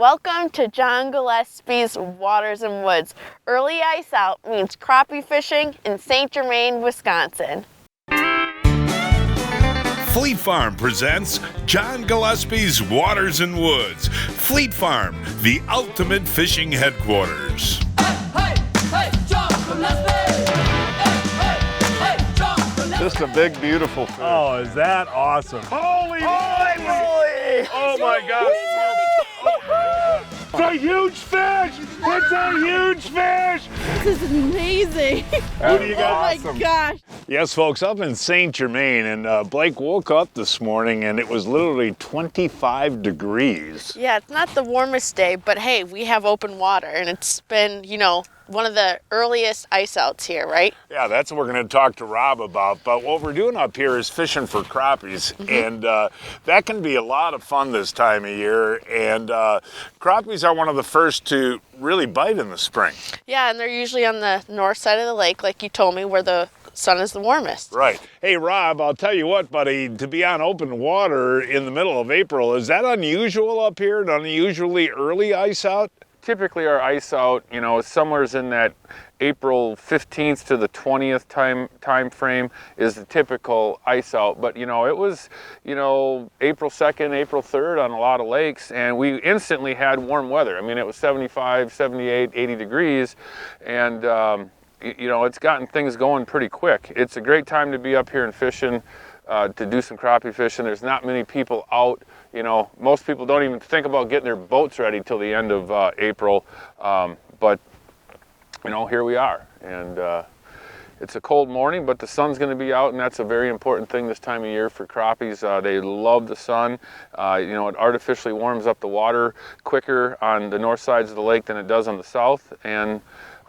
Welcome to John Gillespie's Waters and Woods. Early ice out means crappie fishing in St. Germain, Wisconsin. Fleet Farm presents John Gillespie's Waters and Woods. Fleet Farm, the ultimate fishing headquarters. Hey, hey, John Gillespie! Hey, John Gillespie! Just a big, beautiful fish. Oh, is that awesome? Holy moly! Oh my God! It's a huge fish! It's a huge fish! This is amazing. Who do you got? Oh my gosh. Yes, folks, up in St. Germain, and Blake woke up this morning and it was literally 25 degrees. Yeah, it's not the warmest day, but hey, we have open water and it's been, one of the earliest ice outs here, right? Yeah, that's what we're going to talk to Rob about. But what we're doing up here is fishing for crappies, and that can be a lot of fun this time of year. And crappies are one of the first to really bite in the spring. Yeah, and they're usually on the north side of the lake, like you told me, where the sun is the warmest. Right. Hey, Rob, I'll tell you what, buddy, to be on open water in the middle of April, is that unusual up here, an unusually early ice out? Typically our ice out, somewhere in that April 15th to the 20th time frame is the typical ice out. But, it was, April 2nd, April 3rd on a lot of lakes, and we instantly had warm weather. I mean, it was 75, 78, 80 degrees, and, it's gotten things going pretty quick. It's a great time to be up here and fishing, to do some crappie fishing. There's not many people out. Most people don't even think about getting their boats ready till the end of April, but here we are, and it's a cold morning, but the sun's going to be out, and that's a very important thing this time of year for crappies. They love the sun. It artificially warms up the water quicker on the north sides of the lake than it does on the south, and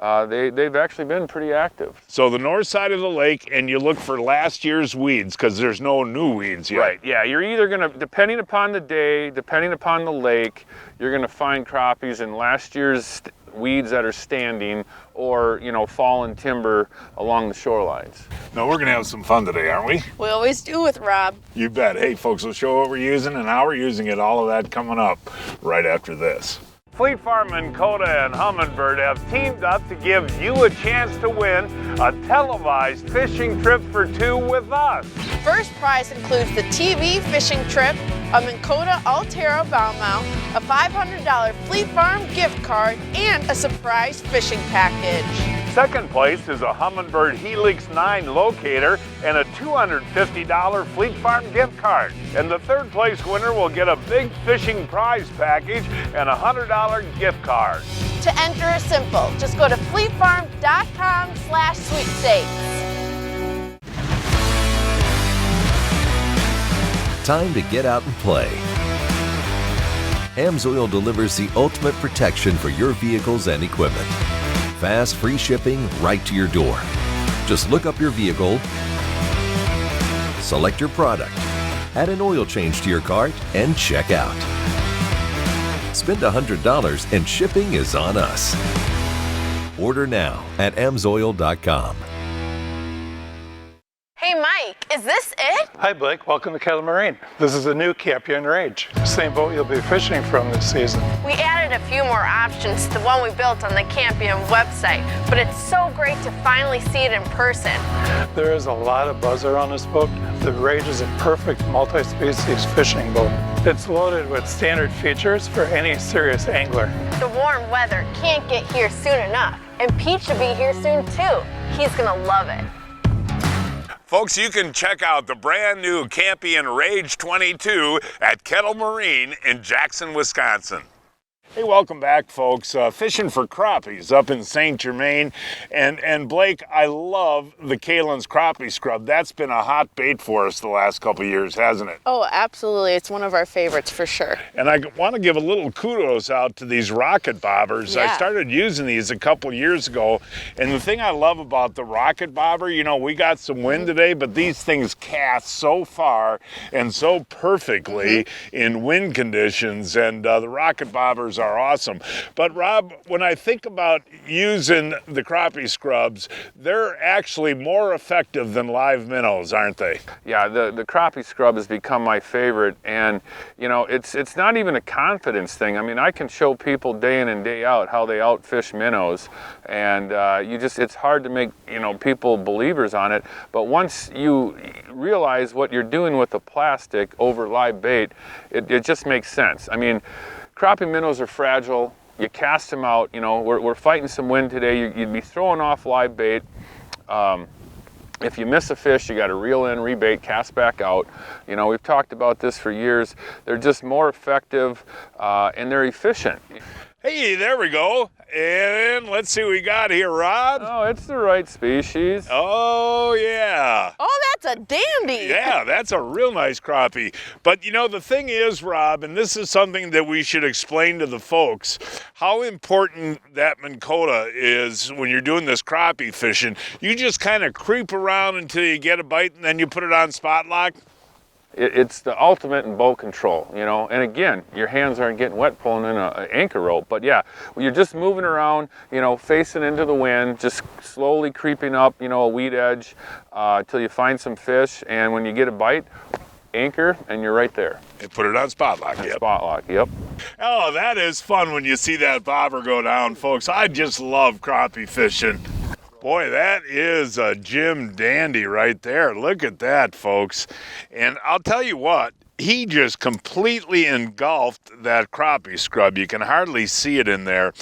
they've actually been pretty active. So the north side of the lake, and you look for last year's weeds because there's no new weeds yet. Right, yeah, you're either going to, depending upon the day, depending upon the lake, you're going to find crappies in last year's weeds that are standing or, fallen timber along the shorelines. No, we're going to have some fun today, aren't we? We always do with Rob. You bet. Hey, folks, we'll show what we're using and how we're using it. All of that coming up right after this. Fleet Farm and Coda and Humminbird have teamed up to give you a chance to win a televised fishing trip for two with us. First prize includes the TV fishing trip, a Minn Kota Altera bow mount, a $500 Fleet Farm gift card, and a surprise fishing package. Second place is a Humminbird Helix 9 locator and a $250 Fleet Farm gift card. And the third place winner will get a big fishing prize package and a $100 gift card. To enter is simple. Just go to fleetfarm.com/sweepstakes. Time to get out and play. AMSOIL delivers the ultimate protection for your vehicles and equipment. Fast, free shipping right to your door. Just look up your vehicle, select your product, add an oil change to your cart, and check out. Spend $100 and shipping is on us. Order now at amsoil.com. Hey Mike, is this it? Hi Blake, welcome to Kalin. This is a new Campion Rage. Same boat you'll be fishing from this season. We added a few more options to the one we built on the Campion website, but it's so great to finally see it in person. There is a lot of buzz around this boat. The Rage is a perfect multi-species fishing boat. It's loaded with standard features for any serious angler. The warm weather can't get here soon enough, and Pete should be here soon too. He's gonna love it. Folks, you can check out the brand new Campion Rage 22 at Kettle Marine in Jackson, Wisconsin. Hey, welcome back, folks. Fishing for crappies up in St. Germain. And Blake, I love the Kalin's crappie scrub. That's been a hot bait for us the last couple of years, hasn't it? Oh, absolutely. It's one of our favorites for sure. And I want to give a little kudos out to these rocket bobbers. Yeah. I started using these a couple years ago. And the thing I love about the rocket bobber, we got some wind today, but these things cast so far and so perfectly in wind conditions. And the rocket bobbers are awesome. But Rob, when I think about using the crappie scrubs, they're actually more effective than live minnows, aren't they? Yeah, the crappie scrub has become my favorite, and you know, it's not even a confidence thing. I mean, I can show people day in and day out how they outfish minnows, and it's hard to make, you know, people believers on it. But once you realize what you're doing with the plastic over live bait, it just makes sense. I mean, crappie minnows are fragile. You cast them out, you know, we're fighting some wind today. You'd be throwing off live bait. If you miss a fish, you got to reel in, rebait, cast back out. You know, we've talked about this for years. They're just more effective and they're efficient. Hey, there we go. And let's see what we got here, Rob. Oh, it's the right species. Oh, yeah. Oh, that's a dandy. Yeah, that's a real nice crappie. But you know, the thing is, Rob, and this is something that we should explain to the folks, how important that Minn Kota is when you're doing this crappie fishing. You just kind of creep around until you get a bite and then you put it on spot lock. It's the ultimate in boat control, you know, and again, your hands aren't getting wet pulling in an anchor rope, but yeah, you're just moving around, you know, facing into the wind, just slowly creeping up, you know, a weed edge till you find some fish, and when you get a bite, anchor, and you're right there. And put it on spot lock, yep. Spot lock, yep. Oh, that is fun when you see that bobber go down, folks. I just love crappie fishing. Boy, that is a Jim dandy right there. Look at that, folks. And I'll tell you what, he just completely engulfed that crappie scrub. You can hardly see it in there.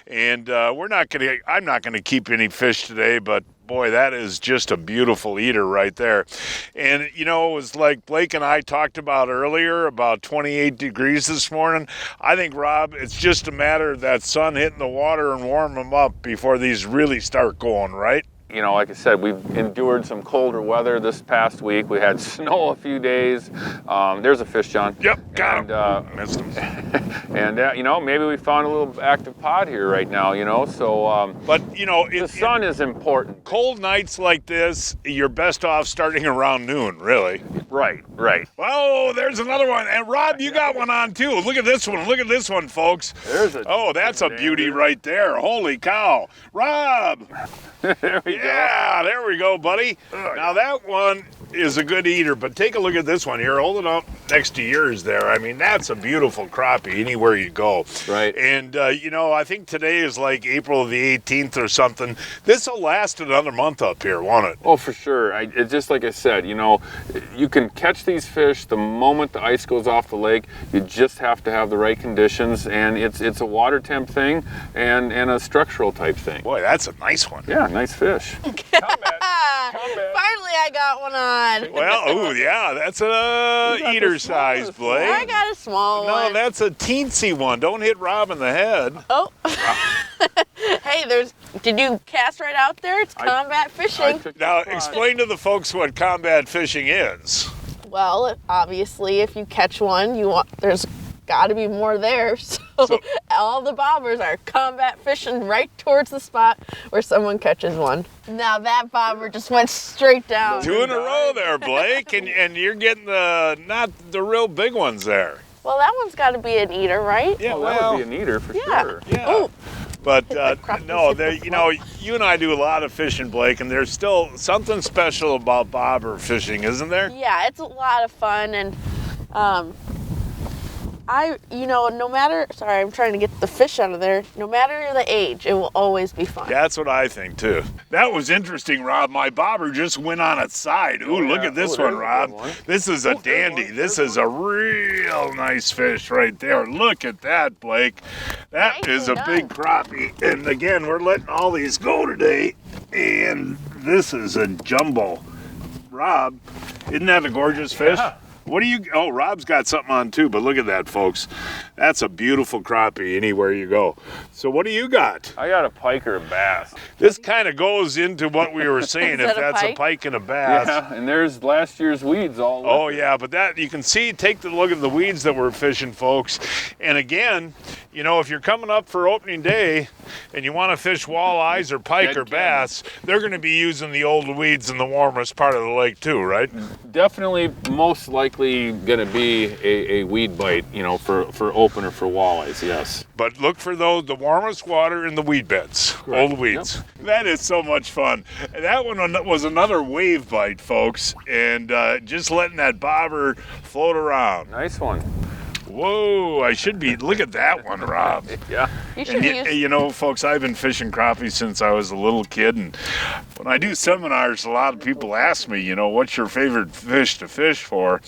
And I'm not gonna keep any fish today, but boy, that is just a beautiful eater right there. And you know, it was like Blake and I talked about earlier, about 28 degrees this morning. I think, Rob, it's just a matter of that sun hitting the water and warm them up before these really start going, right? You know, like I said, we've endured some colder weather this past week. We had snow a few days. There's a fish, John. Yep, got him. Missed him. And, you know, maybe we found a little active pod here right now, you know, so. But, you know, the sun is important. Cold nights like this, you're best off starting around noon, really. Right. Oh, there's another one. And Rob, you got one on too. Look at this one. Look at this one, folks. That's a beauty right there. Holy cow. Rob. There we go. Yeah, there we go, buddy. Now that one is a good eater, but take a look at this one here. Hold it up next to yours there. I mean, that's a beautiful crappie anywhere you go. Right. And, you know, I think today is like April the 18th or something. This will last another month up here, won't it? Oh, for sure. It's just like I said, you know, you can catch these fish the moment the ice goes off the lake. You just have to have the right conditions, and it's a water temp thing and a structural type thing. Boy, that's a nice one. Yeah, nice fish. Finally, I got one on. Well, oh yeah, that's a eater size, Blake. I got a small one. No, that's a teensy one. Don't hit Rob in the head. Oh. Hey, did you cast right out there? It's combat fishing. Now, explain to the folks what combat fishing is. Well, obviously, if you catch one, there's got to be more there. So all the bobbers are combat fishing right towards the spot where someone catches one. Now that bobber just went straight down. 2 in a row there, Blake, and you're getting not the real big ones there. Well, that one's got to be an eater, right? Yeah, that would be an eater for sure. Yeah. Ooh. But no, you know, you and I do a lot of fishing, Blake, and there's still something special about bobber fishing, isn't there? Yeah, it's a lot of fun, and no matter, sorry, I'm trying to get the fish out of there. No matter the age, it will always be fun. That's what I think too. That was interesting, Rob. My bobber just went on its side. Ooh, look at this one, Rob. This is a dandy. This is a real nice fish right there. Look at that, Blake. That is a big crappie. And again, we're letting all these go today. And this is a jumbo. Rob, isn't that a gorgeous fish? Yeah. Oh, Rob's got something on too, but look at that, folks. That's a beautiful crappie anywhere you go. So what do you got? I got a pike or a bass. This kind of goes into what we were saying, if that's a pike and a bass. Yeah, and there's last year's weeds all over. Oh, yeah, but that, you can see, take a look at the weeds that we're fishing, folks. And again, you know, if you're coming up for opening day and you want to fish walleyes or pike or bass, they're going to be using the old weeds in the warmest part of the lake too, right? Definitely, most likely going to be a weed bite, you know, for opener for walleyes. Yes. But look for the warmest water in the weed beds, old weeds. Yep. That is so much fun. That one was another wave bite, folks, and just letting that bobber float around. Nice one. Whoa, I should be, look at that one, Rob. Yeah. You know, folks, I've been fishing crappie since I was a little kid, and when I do seminars, a lot of people ask me, you know, what's your favorite fish to fish for?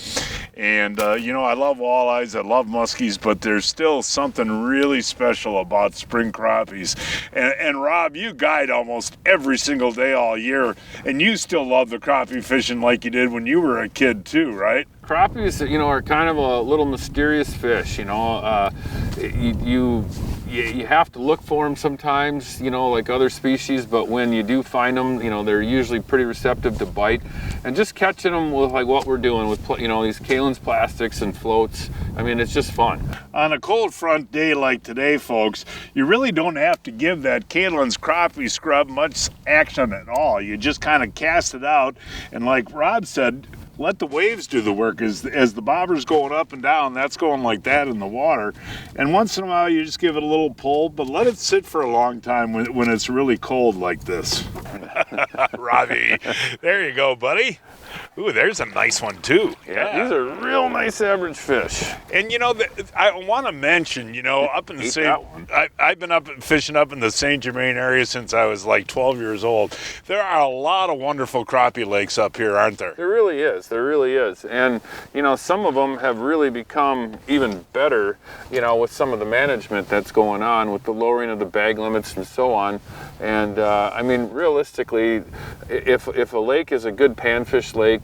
And, you know, I love walleyes, I love muskies, but there's still something really special about spring crappies. And Rob, you guide almost every single day all year, and you still love the crappie fishing like you did when you were a kid too, right? Crappies, you know, are kind of a little mysterious fish. You know, you have to look for them sometimes, you know, like other species. But when you do find them, you know, they're usually pretty receptive to bite. And just catching them with like what we're doing with, you know, these Kalin's plastics and floats. I mean, it's just fun. On a cold front day like today, folks, you really don't have to give that Kalin's crappie scrub much action at all. You just kind of cast it out, and like Rob said, let the waves do the work. As the bobber's going up and down, that's going like that in the water. And once in a while, you just give it a little pull, but let it sit for a long time when it's really cold like this. Robbie, there you go, buddy. Ooh, there's a nice one too. Yeah, these are real nice average fish. And you know, I want to mention, you know, up in the I've been fishing up in the Saint Germain area since I was like 12 years old. There are a lot of wonderful crappie lakes up here, aren't there? There really is. There really is. And you know, some of them have really become even better, you know, with some of the management that's going on with the lowering of the bag limits and so on. And I mean, realistically, if a lake is a good panfish lake,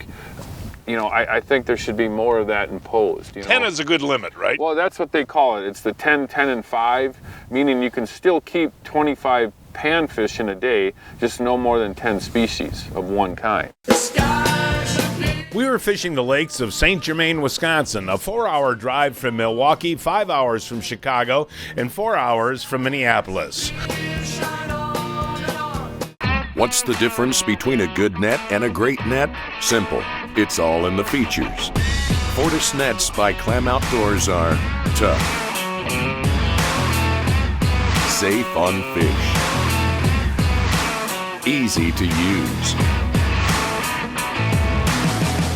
you know, I think there should be more of that imposed. You know? 10 is a good limit, right? Well, that's what they call it. It's the 10, 10, and 5, meaning you can still keep 25 panfish in a day, just no more than 10 species of one kind. We were fishing the lakes of Saint Germain, Wisconsin, a 4-hour drive from Milwaukee, 5 hours from Chicago, and 4 hours from Minneapolis. What's the difference between a good net and a great net? Simple. It's all in the features. Fortis nets by Clam Outdoors are tough, safe on fish, easy to use,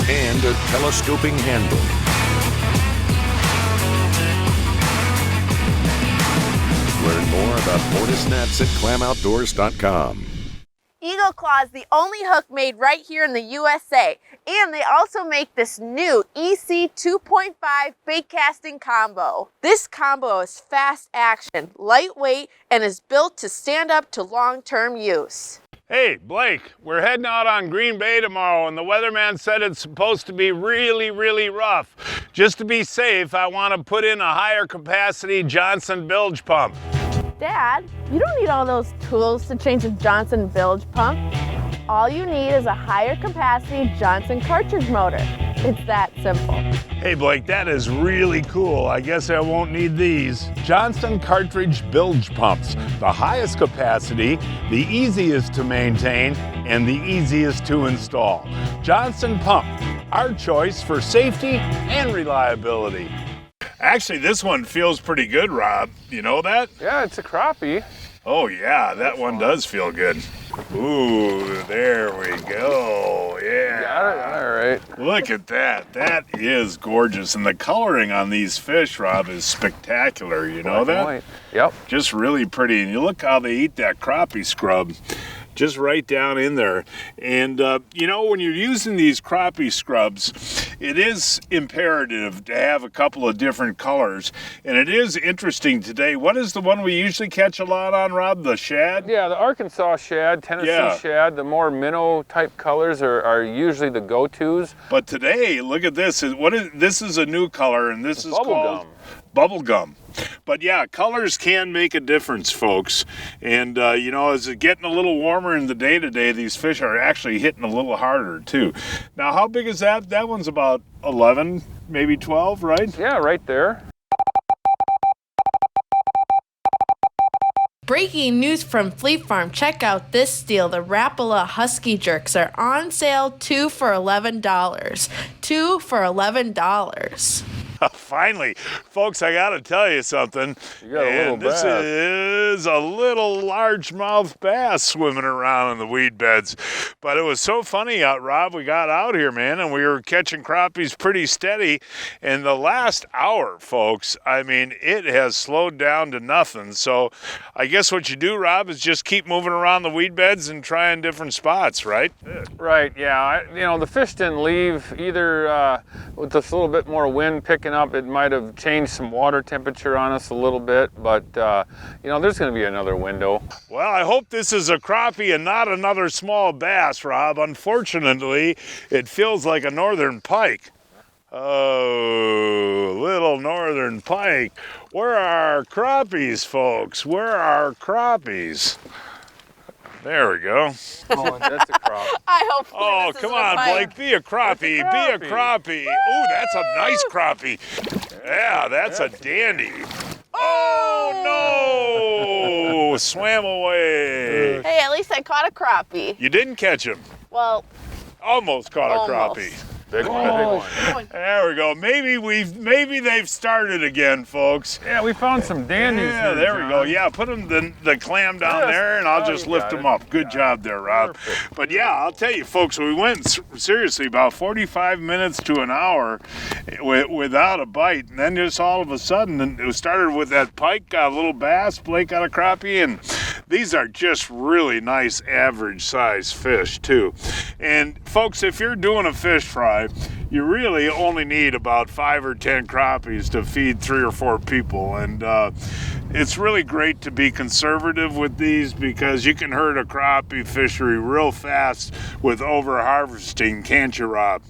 and a telescoping handle. Learn more about Fortis nets at clamoutdoors.com. Eagle Claw is the only hook made right here in the USA. And they also make this new EC 2.5 bait casting combo. This combo is fast action, lightweight, and is built to stand up to long-term use. Hey, Blake, we're heading out on Green Bay tomorrow, and the weatherman said it's supposed to be really, really rough. Just to be safe, I want to put in a higher capacity Johnson bilge pump. Dad, you don't need all those tools to change a Johnson bilge pump. All you need is a higher capacity Johnson cartridge motor. It's that simple. Hey Blake, that is really cool. I guess I won't need these. Johnson cartridge bilge pumps. The highest capacity, the easiest to maintain, and the easiest to install. Johnson Pump, our choice for safety and reliability. Actually, this one feels pretty good, Rob. You know that? Yeah, it's a crappie. Oh yeah, that one does feel good. Ooh, there we go. Yeah. Got it. All right. Look at that. That is gorgeous. And the coloring on these fish, Rob, is spectacular. You know that? White. Yep. Just really pretty. And you look how they eat that crappie scrub. Just right down in there. And, you know, when you're using these crappie scrubs, it is imperative to have a couple of different colors. And it is interesting today. What is the one we usually catch a lot on, Rob? The shad? Yeah, the Arkansas shad, Tennessee shad, the more minnow type colors are usually the go-tos. But today, look at this. This is a new color, and this is called bubblegum. But yeah, colors can make a difference, folks. And, you know, as it's getting a little warmer in the day today, these fish are actually hitting a little harder, too. Now, how big is that? That one's about 11, maybe 12, right? Yeah, right there. Breaking news from Fleet Farm. Check out this steal. The Rapala Husky Jerks are on sale, 2 for $11. 2 for $11. Finally, folks, I got to tell you something. You got a little this bass. is a little largemouth bass swimming around in the weed beds. But it was so funny, Rob, we got out here, man, and we were catching crappies pretty steady. In the last hour, folks, I mean, it has slowed down to nothing. So I guess what you do, Rob, is just keep moving around the weed beds and trying different spots, right? Right, yeah. The fish didn't leave either with this little bit more wind picking up. It might have changed some water temperature on us a little bit, but there's going to be another window. Well, I hope this is a crappie and not another small bass, Rob. Unfortunately, it feels like a northern pike. Oh, little northern pike. Where are our crappies, folks? Where are our crappies? There we go. Oh, that's a crop. I hope. Oh, come on, Blake. Be a crappie. Be a crappie. Ooh, that's a nice crappie. Yeah, that's a dandy. Oh, no. Swam away. Hey, at least I caught a crappie. You didn't catch him. Well, Almost caught a almost. crappie. Big one, big one. There we go. Maybe they've started again, folks. Yeah, we found some dandies Yeah, here, there we go. John. Yeah, put them the clam down Yes. there, and I'll Oh, just you lift got them it. up. Good job there, Rob. Perfect. But yeah, I'll tell you, folks, we went seriously about 45 minutes to an hour without a bite, and then just all of a sudden, it started with that pike, got a little bass, Blake got a crappie, and these are just really nice average size fish too. And folks, if you're doing a fish fry, you really only need about 5 or 10 crappies to feed 3 or 4 people. And it's really great to be conservative with these because you can hurt a crappie fishery real fast with over harvesting, can't you, Rob?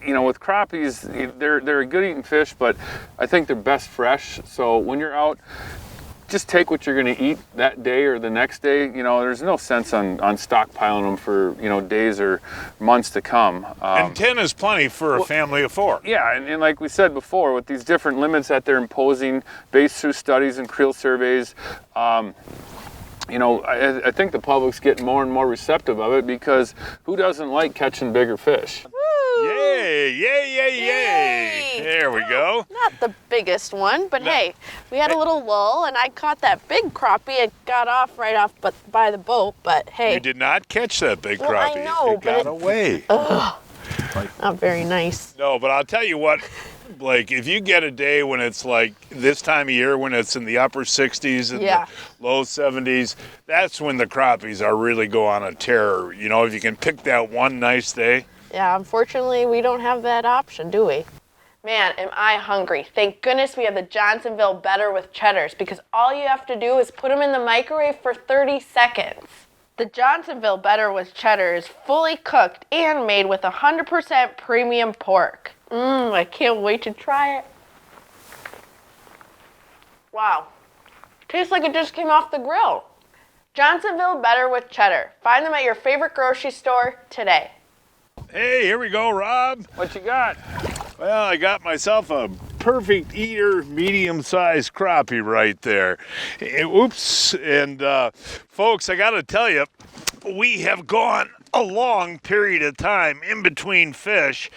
With crappies, they're a good eating fish, but I think they're best fresh. So when you're out, just take what you're going to eat that day or the next day. There's no sense on stockpiling them for days or months to come. And 10 is plenty for a family of 4. Yeah, and like we said before, with these different limits that they're imposing based through studies and creel surveys, I think the public's getting more and more receptive of it because who doesn't like catching bigger fish? Yay, yay, yay, yay. There we go. not the biggest one, but hey, we had a little lull, and I caught that big crappie. It got off right off by the boat, but hey. You did not catch that big Well, I crappie. know, it but got it- away. Not very nice. No, but I'll tell you what, Blake, if you get a day when it's like this time of year, when it's in the upper 60s and Yeah. the low 70s, that's when the crappies are really go on a tear. If you can pick that one nice day. Yeah, unfortunately, we don't have that option, do we? Man, am I hungry. Thank goodness we have the Johnsonville Better with Cheddars because all you have to do is put them in the microwave for 30 seconds. The Johnsonville Better with Cheddar is fully cooked and made with 100% premium pork. I can't wait to try it. Wow, tastes like it just came off the grill. Johnsonville Better with Cheddar. Find them at your favorite grocery store today. Hey, here we go, Rob. What you got? Well, I got myself a perfect eater, medium-sized crappie right there. Oops. And folks, I got to tell you, we have gone a long period of time in between fish,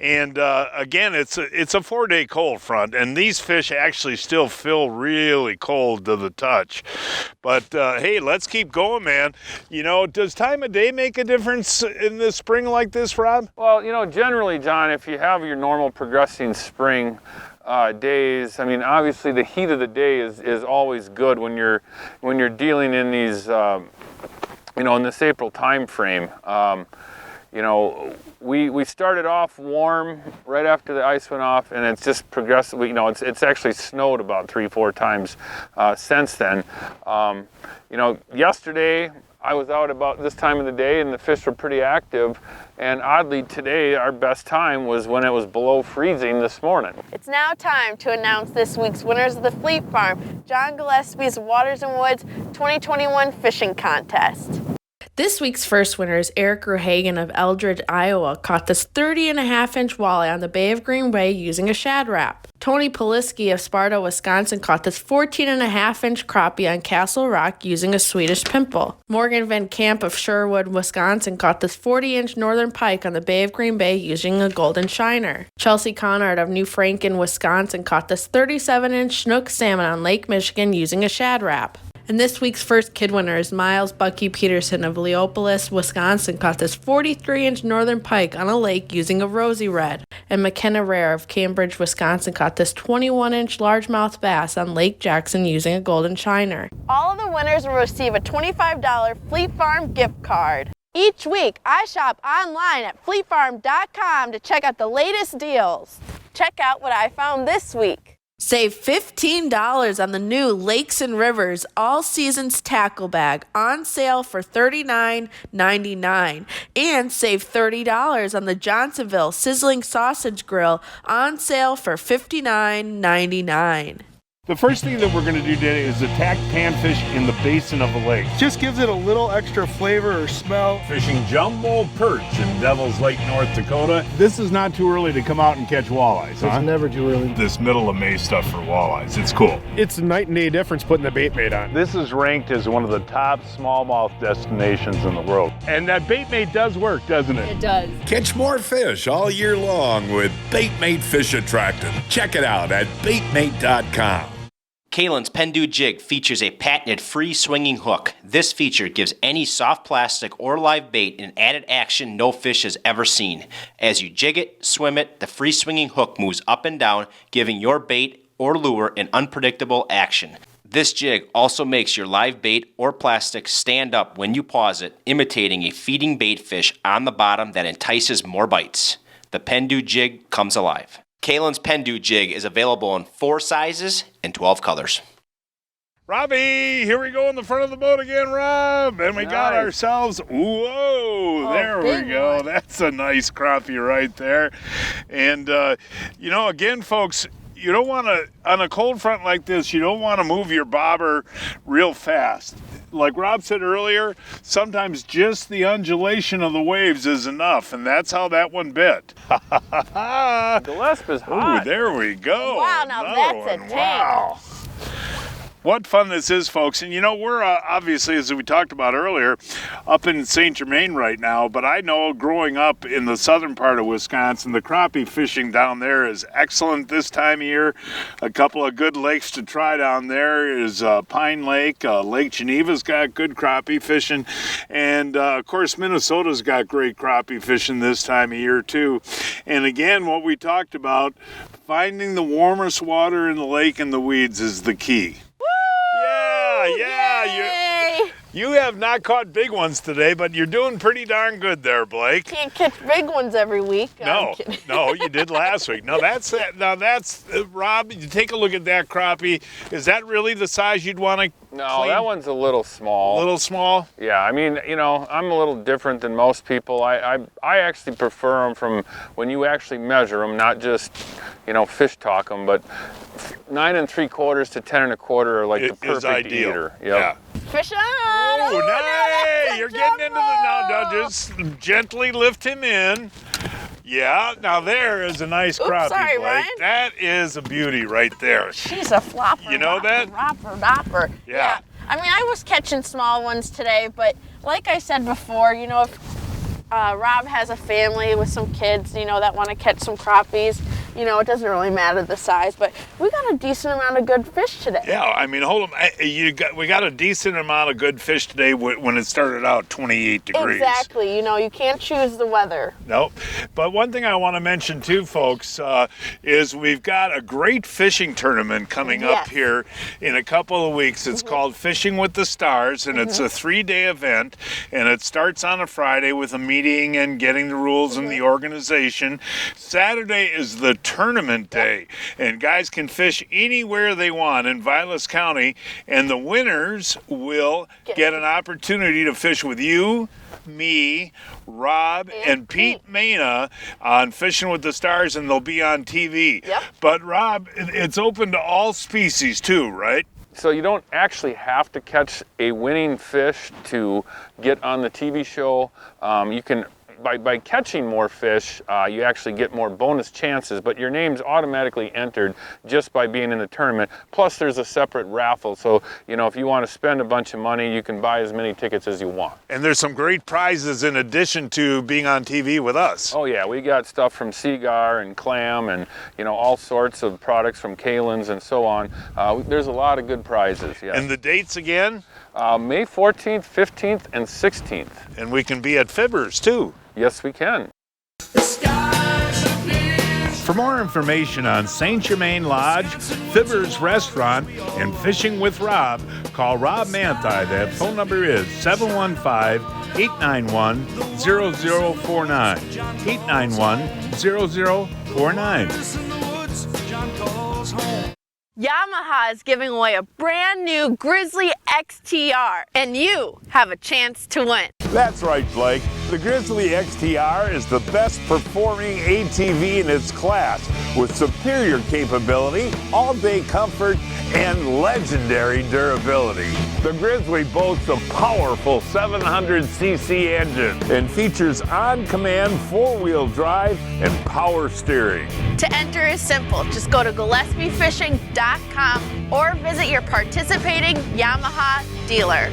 and again, it's a 4-day cold front, and these fish actually still feel really cold to the touch. But hey, let's keep going, man. Does time of day make a difference in the spring like this, Rob? Well, generally, John, if you have your normal progressing spring days, I mean, obviously the heat of the day is always good when you're dealing in these in this April time frame. We started off warm right after the ice went off, and it's just progressively, it's actually snowed about 3-4 times since then. Yesterday I was out about this time of the day and the fish were pretty active, and oddly today our best time was when it was below freezing this morning. It's now time to announce this week's winners of the Fleet Farm, John Gillespie's Waters and Woods 2021 Fishing Contest. This week's first winners, Eric Ruhagen of Eldridge, Iowa, caught this 30.5-inch walleye on the Bay of Green Bay using a shad wrap. Tony Poliski of Sparta, Wisconsin, caught this 14.5-inch crappie on Castle Rock using a Swedish pimple. Morgan Van Camp of Sherwood, Wisconsin, caught this 40-inch northern pike on the Bay of Green Bay using a golden shiner. Chelsea Conard of New Franken, Wisconsin, caught this 37-inch Chinook salmon on Lake Michigan using a shad wrap. And this week's first kid winner is Miles Bucky Peterson of Leopolis, Wisconsin, caught this 43-inch northern pike on a lake using a rosy red. And McKenna Rare of Cambridge, Wisconsin, caught this 21-inch largemouth bass on Lake Jackson using a golden shiner. All of the winners will receive a $25 Fleet Farm gift card. Each week, I shop online at fleetfarm.com to check out the latest deals. Check out what I found this week. Save $15 on the new Lakes and Rivers All Seasons Tackle Bag on sale for $39.99. And save $30 on the Johnsonville Sizzling Sausage Grill on sale for $59.99. The first thing that we're going to do today is attack panfish in the basin of the lake. Just gives it a little extra flavor or smell. Fishing jumbo perch in Devil's Lake, North Dakota. This is not too early to come out and catch walleyes, huh? It's never too early. This middle of May stuff for walleyes, it's cool. It's a night and day difference putting the bait mate on. This is ranked as one of the top smallmouth destinations in the world. And that bait mate does work, doesn't it? It does. Catch more fish all year long with Baitmate Fish Attractant. Check it out at baitmate.com. Kalin's Pendu Jig features a patented free swinging hook. This feature gives any soft plastic or live bait an added action no fish has ever seen. As you jig it, swim it, the free swinging hook moves up and down, giving your bait or lure an unpredictable action. This jig also makes your live bait or plastic stand up when you pause it, imitating a feeding bait fish on the bottom that entices more bites. The Pendu Jig comes alive. Kalin's Pendu Jig is available in 4 sizes and 12 colors. Robbie, here we go in the front of the boat again, Rob. And we got ourselves, whoa, there we go. One. That's a nice crappie right there. And, again, folks, you don't want to, on a cold front like this, you don't want to move your bobber real fast. Like Rob said earlier, sometimes just the undulation of the waves is enough, and that's how that one bit. Gillespie's hot. Ooh, there we go. Wow, now Another that's a one. tank. Wow. What fun this is, folks. And we're obviously, as we talked about earlier, up in St. Germain right now, but I know growing up in the southern part of Wisconsin, the crappie fishing down there is excellent this time of year. A couple of good lakes to try down there is Pine Lake. Lake Geneva's got good crappie fishing. And, of course, Minnesota's got great crappie fishing this time of year, too. And, again, what we talked about, finding the warmest water in the lake and the weeds is the key. Yeah. You have not caught big ones today, but you're doing pretty darn good there, Blake. Can't catch big ones every week. No, you did last week. Now that's Rob, you take a look at that crappie. Is that really the size you'd want to No, that one's a little small. A little small? Yeah, I mean, I'm a little different than most people. I actually prefer them from when you actually measure them, not just, fish talk them, but 9 3/4 to 10 1/4 are like the perfect eater. Yep. Yeah. Fish on! Oh, nice! You're getting into now just gently lift him in. Yeah, now there is a nice crappie, sorry, Blake. Ryan. That is a beauty right there. She's a flopper. You know that? Dopper. Yeah. I mean, I was catching small ones today, but like I said before, if Rob has a family with some kids, that want to catch some crappies, it doesn't really matter the size, but we got a decent amount of good fish today. Yeah, I mean, hold on. We got a decent amount of good fish today when it started out 28 degrees. Exactly. You can't choose the weather. Nope. But one thing I want to mention too, folks, is we've got a great fishing tournament coming up here in a couple of weeks. It's called Fishing with the Stars, and it's a 3-day event, and it starts on a Friday with a meeting and getting the rules and the organization. Saturday is the tournament day, and guys can fish anywhere they want in Vilas County, and the winners will get an opportunity to fish with you, me, Rob, and Pete Mena on Fishing with the Stars, and they'll be on TV. Yep. But Rob, it's open to all species too, right? so you don't actually have to catch a winning fish to get on the TV show. You can, by catching more fish, you actually get more bonus chances, but your name's automatically entered just by being in the tournament. Plus there's a separate raffle, so you know, if you want to spend a bunch of money, you can buy as many tickets as you want. And there's some great prizes in addition to being on TV with us. Oh yeah, we got stuff from Seagar and Clam and, you know, all sorts of products from Kalin's and so on. There's a lot of good prizes, yeah. And the dates again? May 14th, 15th, and 16th. And we can be at Fibbers too. Yes, we can. For more information on St. Germain Lodge, Fibbers Restaurant, and Fishing with Rob, call Rob Manthei. That phone number is 715-891-0049. 891-0049. Yamaha is giving away a brand new Grizzly XTR, and you have a chance to win. That's right, Blake. The Grizzly XTR is the best performing ATV in its class with superior capability, all-day comfort, and legendary durability. The Grizzly boasts a powerful 700cc engine and features on-command four-wheel drive and power steering. To enter is simple. Just go to GillespieFishing.com or visit your participating Yamaha dealer.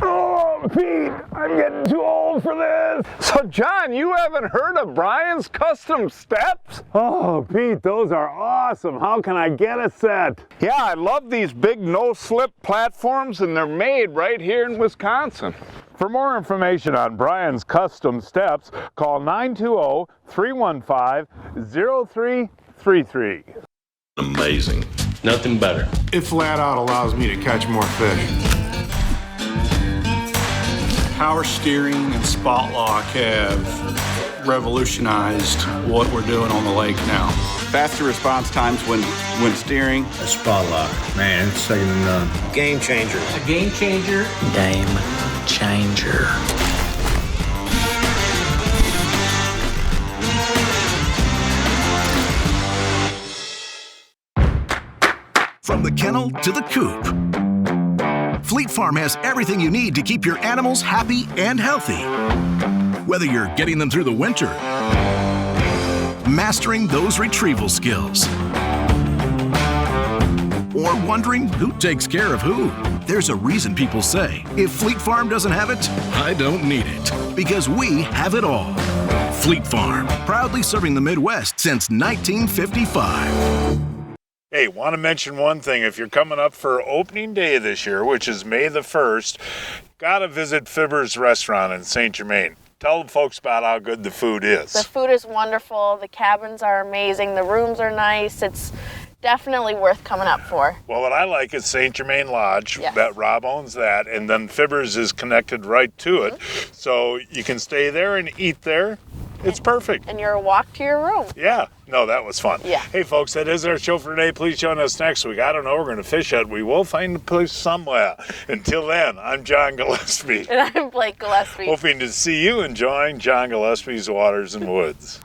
Oh, Pete, I'm getting too old for this. So, John, you haven't heard of Brian's Custom Steps? Oh, Pete, those are awesome. How can I get a set? Yeah, I love these big no-slip platforms, and they're made right here in Wisconsin. For more information on Brian's Custom Steps, call 920-315-0333. Amazing. Nothing better. It flat out allows me to catch more fish. Power steering and spot lock have revolutionized what we're doing on the lake now. Faster response times when steering. A spot lock, man, it's second to none. Game changer. A game changer. Game changer. From the kennel to the coop, Fleet Farm has everything you need to keep your animals happy and healthy. Whether you're getting them through the winter, mastering those retrieval skills, or wondering who takes care of who, there's a reason people say, if Fleet Farm doesn't have it, I don't need it. Because we have it all. Fleet Farm, proudly serving the Midwest since 1955. Hey, want to mention one thing. If you're coming up for opening day this year, which is May the 1st, got to visit Fibbers Restaurant in St. Germain. Tell the folks about how good the food is. The food is wonderful. The cabins are amazing. The rooms are nice. It's definitely worth coming up for. Well, what I like is St. Germain Lodge. Yes. That Rob owns that, and then Fibbers is connected right to it. So you can stay there and eat there. It's perfect. And you're a walk to your room. Yeah. No, that was fun. Yeah. Hey, folks, that is our show for today. Please join us next week. I don't know. We're going to fish it. We will find a place somewhere. Until then, I'm John Gillespie. And I'm Blake Gillespie. Hoping to see you enjoying John Gillespie's Waters and Woods.